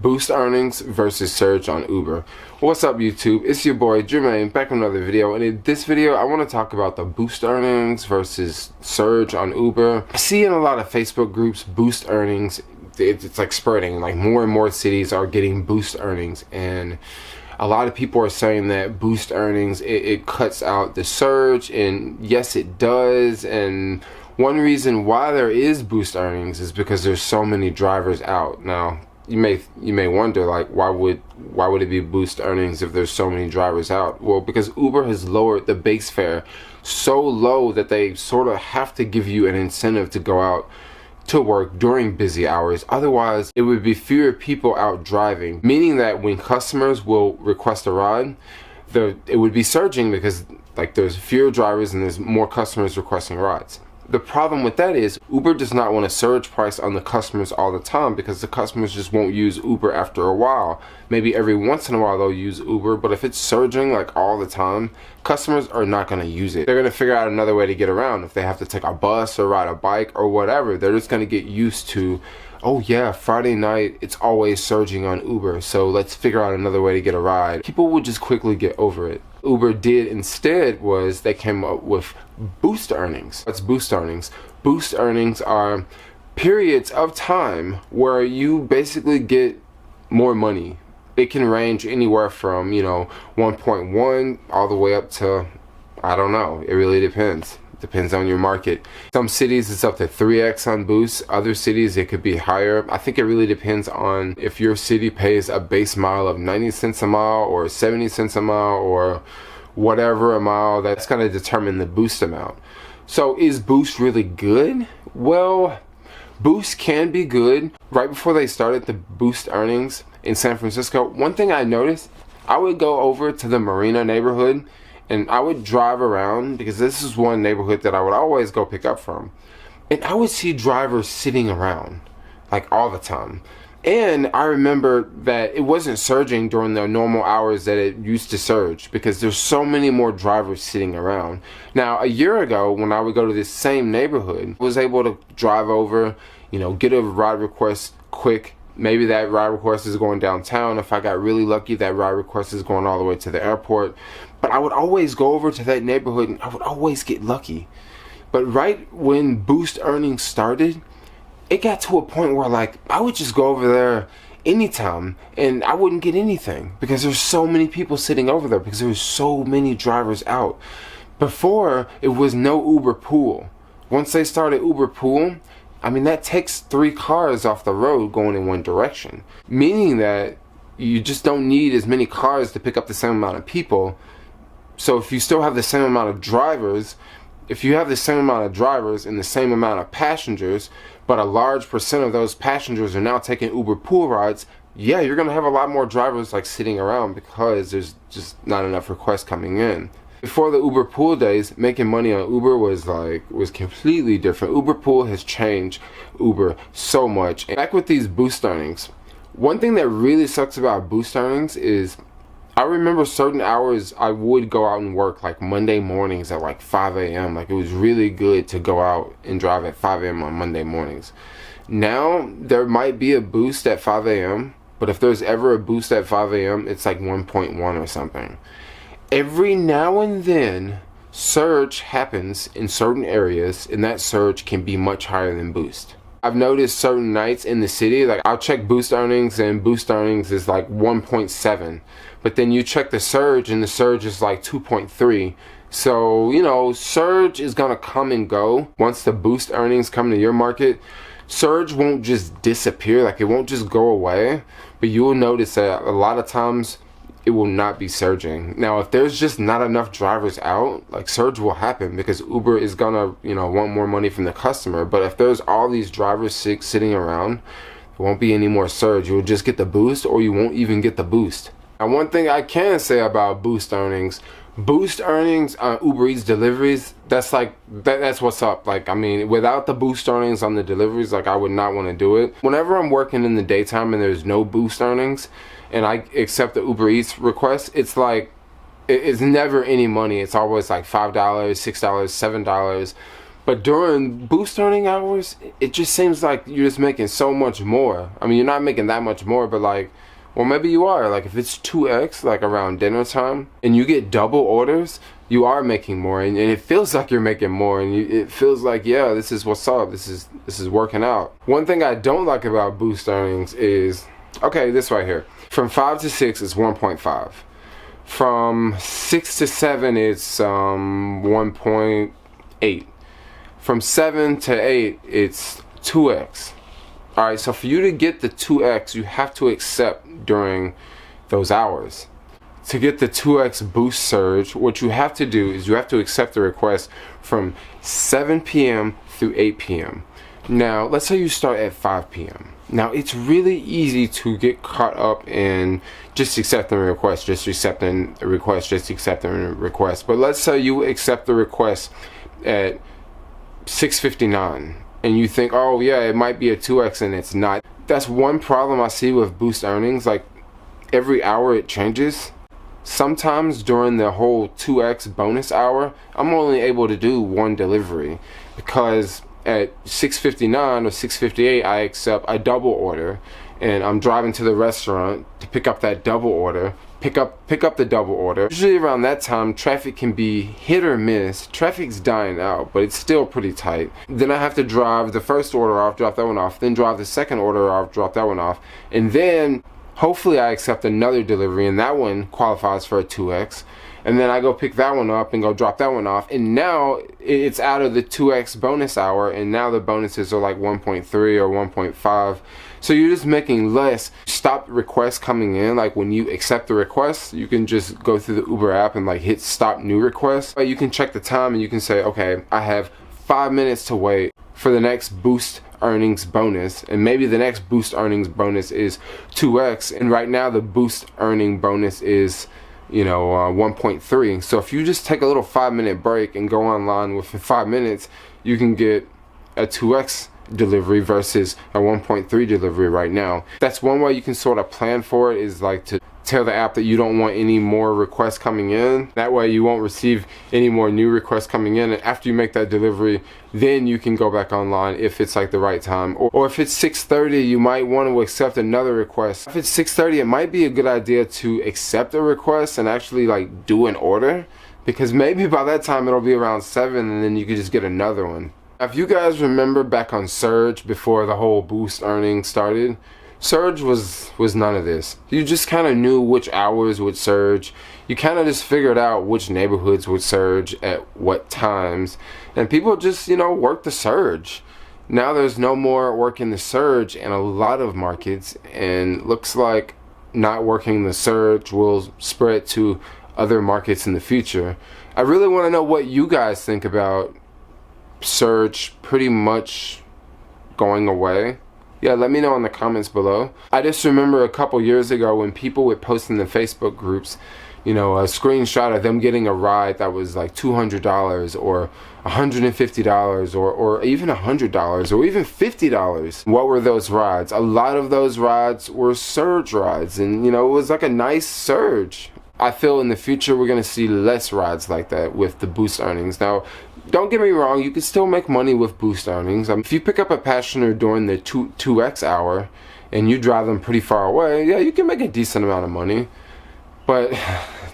Boost earnings versus surge on Uber. What's up YouTube? It's your boy Jermaine back with another video, and in this video I want to talk about the boost earnings versus surge on Uber. I see in a lot of Facebook groups boost earnings, it's like spreading, like more and more cities are getting boost earnings, and a lot of people are saying that boost earnings it cuts out the surge, and yes it does. And one reason why there is boost earnings is because there's so many drivers out. Now you may wonder, like, why would it be boost earnings if there's so many drivers out? Well, because Uber has lowered the base fare so low that they sort of have to give you an incentive to go out to work during busy hours. Otherwise, it would be fewer people out driving, meaning that when customers will request a ride, it would be surging because like there's fewer drivers and there's more customers requesting rides. The problem with that is Uber does not want to surge price on the customers all the time, because the customers just won't use Uber after a while. Maybe every once in a while they'll use Uber, but if it's surging like all the time, customers are not going to use it. They're going to figure out another way to get around. If they have to take a bus or ride a bike or whatever, they're just going to get used to, oh yeah, Friday night it's always surging on Uber, so let's figure out another way to get a ride. People would just quickly get over it. Uber did instead was they came up with boost earnings. What's boost earnings? Boost earnings are periods of time where you basically get more money. It can range anywhere from 1.1 all the way up to, I don't know, it really depends. Depends on your market. Some cities it's up to 3x on boosts. Other cities it could be higher. I think it really depends on if your city pays a base mile of 90 cents a mile or 70 cents a mile or whatever a mile. That's going to determine the boost amount. So is boost really good? Well, boost can be good. Right before they started the boost earnings in San Francisco, one thing I noticed, I would go over to the Marina neighborhood and I would drive around, because this is one neighborhood that I would always go pick up from. And I would see drivers sitting around, like all the time. And I remember that it wasn't surging during the normal hours that it used to surge, because there's so many more drivers sitting around. Now, a year ago, when I would go to this same neighborhood, I was able to drive over, get a ride request quick. Maybe that ride request is going downtown. If I got really lucky, that ride request is going all the way to the airport. But I would always go over to that neighborhood and I would always get lucky. But right when boost earnings started, it got to a point where like I would just go over there anytime and I wouldn't get anything, because there's so many people sitting over there, because there's so many drivers out. Before, it was no Uber pool. Once they started Uber pool, I mean, that takes 3 cars off the road going in one direction, meaning that you just don't need as many cars to pick up the same amount of people. So if you still have the same amount of drivers, if you have the same amount of drivers and the same amount of passengers, but a large percent of those passengers are now taking Uber pool rides, yeah, you're gonna have a lot more drivers like sitting around, because there's just not enough requests coming in. Before the Uber pool days, making money on Uber was completely different. Uber pool has changed Uber so much. And back with these boost earnings, one thing that really sucks about boost earnings is I remember certain hours I would go out and work, like Monday mornings at like 5 a.m. Like it was really good to go out and drive at 5 a.m. on Monday mornings. Now there might be a boost at 5 a.m., but if there's ever a boost at 5 a.m., it's like 1.1 or something. Every now and then, surge happens in certain areas, and that surge can be much higher than boost. I've noticed certain nights in the city, like I'll check boost earnings and boost earnings is like 1.7, but then you check the surge and the surge is like 2.3. So, surge is gonna come and go. Once the boost earnings come to your market, surge won't just disappear, like it won't just go away, but you will notice that a lot of times it will not be surging. Now, if there's just not enough drivers out, like surge will happen, because Uber is gonna, want more money from the customer. But if there's all these drivers sitting around, there won't be any more surge. You'll just get the boost, or you won't even get the boost. Now, one thing I can say about boost earnings on Uber Eats deliveries, that's what's up. Like, I mean, without the boost earnings on the deliveries, like I would not want to do it. Whenever I'm working in the daytime and there's no boost earnings, and I accept the Uber Eats request, it's like, it's never any money. It's always like $5, $6, $7. But during boost earning hours, it just seems like you're just making so much more. I mean, you're not making that much more, but like, well, maybe you are. Like if it's 2x, like around dinner time, and you get double orders, you are making more, and it feels like you're making more, and it feels like, yeah, this is what's up. This is working out. One thing I don't like about boost earnings is, okay, this right here. From 5 to 6 is 1.5. From 6 to 7 it's 1.8. From 7 to 8 it's 2x. Alright, so for you to get the 2x, you have to accept during those hours. To get the 2x boost surge, what you have to do is you have to accept the request from 7 p.m. through 8 p.m. Now, let's say you start at 5 p.m. Now, it's really easy to get caught up in just accepting a request, just accepting a request, just accepting a request. But let's say you accept the request at 6:59 and you think, oh yeah, it might be a 2x, and it's not. That's one problem I see with boost earnings. Like every hour it changes. Sometimes during the whole 2x bonus hour, I'm only able to do one delivery, because at 6:59 or 6:58 I accept a double order, and I'm driving to the restaurant to pick up that double order, pick up the double order. Usually around that time traffic can be hit or miss. Traffic's dying out, but it's still pretty tight. Then I have to drive the first order off, drop that one off, then drive the second order off, drop that one off, and then hopefully I accept another delivery, and that one qualifies for a 2x. And then I go pick that one up and go drop that one off, and now it's out of the 2x bonus hour, and now the bonuses are like 1.3 or 1.5. So you're just making less. Stop requests coming in. Like when you accept the request, you can just go through the Uber app and like hit stop new request. You can check the time and you can say, okay, I have 5 minutes to wait for the next boost earnings bonus, and maybe the next boost earnings bonus is 2x, and right now the boost earning bonus is 1.3. So if you just take a little 5-minute break and go online within 5 minutes, you can get a 2x delivery versus a 1.3 delivery right now. That's one way you can sort of plan for it, is like to tell the app that you don't want any more requests coming in. That way you won't receive any more new requests coming in, and after you make that delivery, then you can go back online if it's like the right time. Or if it's 6:30, you might want to accept another request. If it's 6:30, it might be a good idea to accept a request and actually like do an order, because maybe by that time it'll be around 7 and then you could just get another one. If you guys remember back on Surge, before the whole boost earning started, Surge was none of this. You just kind of knew which hours would surge. You kind of just figured out which neighborhoods would surge at what times, and people just worked the surge. Now there's no more working the surge in a lot of markets, and looks like not working the surge will spread to other markets in the future. I really want to know what you guys think about surge pretty much going away. Yeah, let me know in the comments below. I just remember a couple years ago when people would post in the Facebook groups, a screenshot of them getting a ride that was like $200 or $150 or even $100 or even $50. What were those rides? A lot of those rides were surge rides, and it was like a nice surge. I feel in the future we're going to see less rides like that with the boost earnings. Now, don't get me wrong, you can still make money with boost earnings. If you pick up a passenger during the 2x hour and you drive them pretty far away, yeah, you can make a decent amount of money. But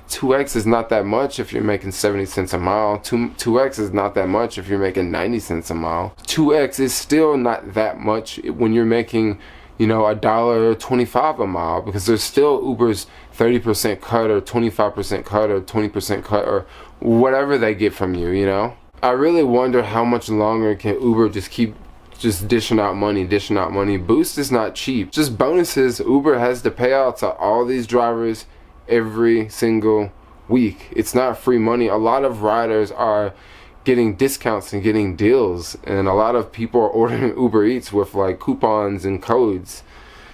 2x is not that much if you're making 70 cents a mile. 2x is not that much if you're making 90 cents a mile. 2x is still not that much when you're making $1.25 a mile, because there's still Uber's 30% cut or 25% cut or 20% cut or whatever they get from you. I really wonder how much longer can Uber just keep dishing out money. Boost is not cheap. Just bonuses Uber has to pay out to all these drivers every single week. It's not free money. A lot of riders are getting discounts and getting deals, and a lot of people are ordering Uber Eats with like coupons and codes.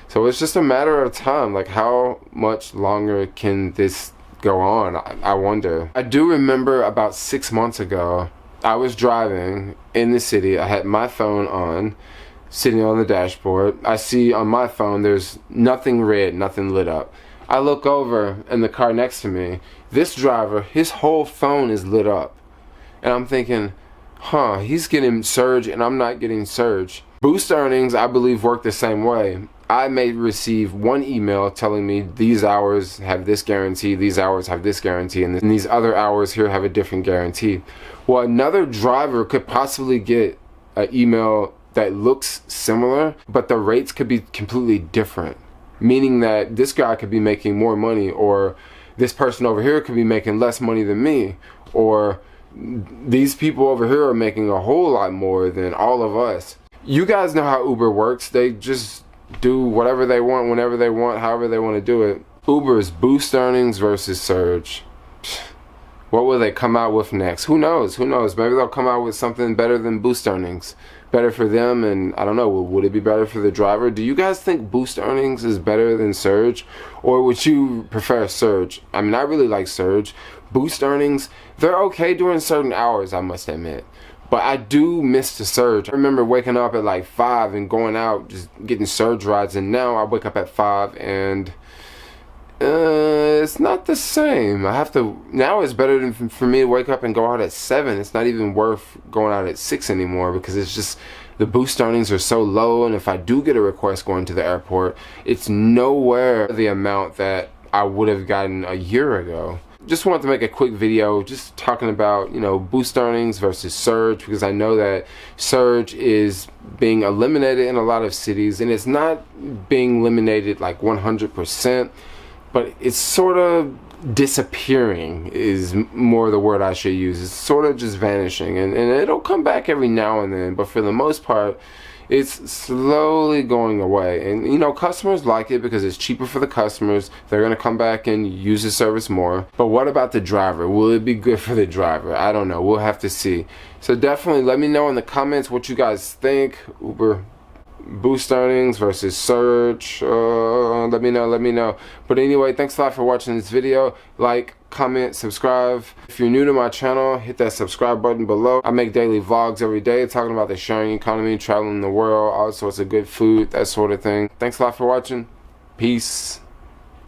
So it's just a matter of time. Like, how much longer can this go on? I wonder. I do remember about 6 months ago, I was driving in the city. I had my phone on, sitting on the dashboard. I see on my phone there's nothing red, nothing lit up. I look over in the car next to me. This driver, his whole phone is lit up. And I'm thinking, he's getting surge and I'm not getting surge. Boost earnings, I believe, work the same way. I may receive one email telling me these hours have this guarantee, these hours have this guarantee, and these other hours here have a different guarantee. Well, another driver could possibly get an email that looks similar, but the rates could be completely different. Meaning that this guy could be making more money, or this person over here could be making less money than me, or these people over here are making a whole lot more than all of us. You guys know how Uber works. They just do whatever they want, whenever they want, however they want to do it. Uber's boost earnings versus surge. What will they come out with next? Who knows? Who knows? Maybe they'll come out with something better than boost earnings. Better for them, and I don't know, would it be better for the driver? Do you guys think boost earnings is better than surge? Or would you prefer surge? I mean, I really like surge. Boost earnings, they're okay during certain hours, I must admit. But I do miss the surge. I remember waking up at like 5 and going out, just getting surge rides, and now I wake up at 5 and it's not the same. Now it's better than for me to wake up and go out at 7. It's not even worth going out at 6 anymore, because it's just, the boost earnings are so low, and if I do get a request going to the airport, it's nowhere the amount that I would have gotten a year ago. Just wanted to make a quick video just talking about, you know, boost earnings versus surge, because I know that surge is being eliminated in a lot of cities, and it's not being eliminated like 100%, but it's sort of disappearing is more the word I should use. It's sort of just vanishing, and it'll come back every now and then, but for the most part it's slowly going away. And you know, customers like it because it's cheaper for the customers. They're gonna come back and use the service more. But what about the driver? Will it be good for the driver? I don't know, we'll have to see. So definitely let me know in the comments what you guys think. Uber boost earnings versus surge. Let me know. But anyway, thanks a lot for watching this video. Like, comment, subscribe. If you're new to my channel, hit that subscribe button below. I make daily vlogs every day talking about the sharing economy, traveling the world, all sorts of good food, that sort of thing. Thanks a lot for watching. Peace.